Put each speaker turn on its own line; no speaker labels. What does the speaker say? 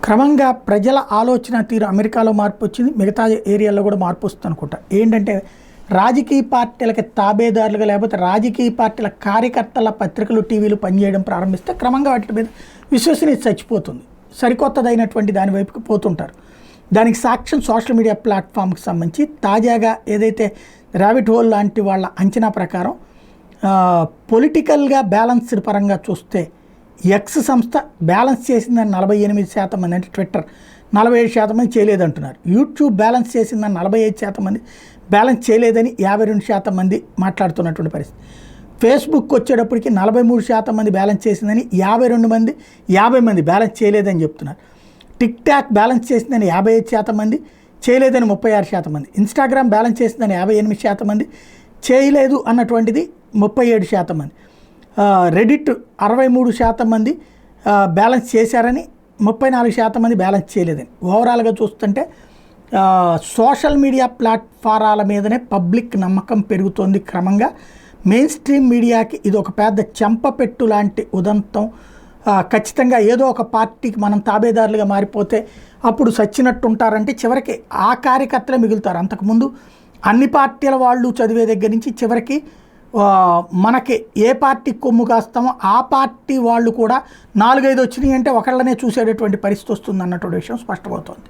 క్రమంగా ప్రజల ఆలోచన తీరు అమెరికాలో మార్పు వచ్చింది, మిగతా ఏరియాల్లో కూడా మార్పు వస్తుంది అనుకుంటా. ఏంటంటే రాజకీయ పార్టీలకి తాబేదారులుగా లేకపోతే రాజకీయ పార్టీల కార్యకర్తల పత్రికలు టీవీలు పనిచేయడం ప్రారంభిస్తే క్రమంగా వాటి మీద విశ్వసనీయత చచ్చిపోతుంది. సరికొత్తదైనటువంటి దాని వైపుకి పోతుంటారు. దానికి సాక్ష్యం సోషల్ మీడియా ప్లాట్ఫామ్కి సంబంధించి తాజాగా ఏదైతే ర్యాబిట్ హోల్ లాంటి వాళ్ళ అంచనా ప్రకారం పొలిటికల్గా బ్యాలెన్స్డ్ పరంగా చూస్తే ఎక్స్ సంస్థ బ్యాలెన్స్ చేసిందని 48% మంది, అంటే ట్విట్టర్ 47% మంది చేయలేదంటున్నారు. యూట్యూబ్ బ్యాలెన్స్ చేసిందని 45% మంది బ్యాలెన్స్ చేయలేదని 52% మంది మాట్లాడుతున్నటువంటి పరిస్థితి. ఫేస్బుక్ వచ్చేటప్పటికి 43% మంది బ్యాలెన్స్ చేసిందని 50 మంది బ్యాలెన్స్ చేయలేదని చెప్తున్నారు. టిక్ టాక్ బ్యాలెన్స్ చేసిందని 55% మంది, చేయలేదని 36% మంది. ఇన్స్టాగ్రామ్ బ్యాలెన్స్ చేసిందని 58% మంది, చేయలేదు అన్నటువంటిది 37% మంది. రెడిట్ 63% మంది బ్యాలెన్స్ చేశారని, 34% మంది బ్యాలెన్స్ చేయలేదని. ఓవరాల్గా చూస్తుంటే సోషల్ మీడియా ప్లాట్ఫారాల మీదనే పబ్లిక్ నమ్మకం పెరుగుతోంది క్రమంగా. మెయిన్ స్ట్రీమ్ మీడియాకి ఇది ఒక పెద్ద చెంపపెట్టు లాంటి ఉదంతం. ఖచ్చితంగా ఏదో ఒక పార్టీకి మనం తాబేదారులుగా మారిపోతే అప్పుడు సచ్చినట్టు ఉంటారంటే చివరికి ఆ కార్యకర్తలే మిగులుతారు. అంతకుముందు అన్ని పార్టీల వాళ్ళు చదివే దగ్గర నుంచి చివరికి మనకి ఏ పార్టీకి కొమ్ము కాస్తామో ఆ పార్టీ వాళ్ళు కూడా 4-5 వచ్చినాయి అంటే ఒకళ్ళనే చూసేటటువంటి పరిస్థితి వస్తుంది అన్నటువంటి విషయం స్పష్టమవుతోంది.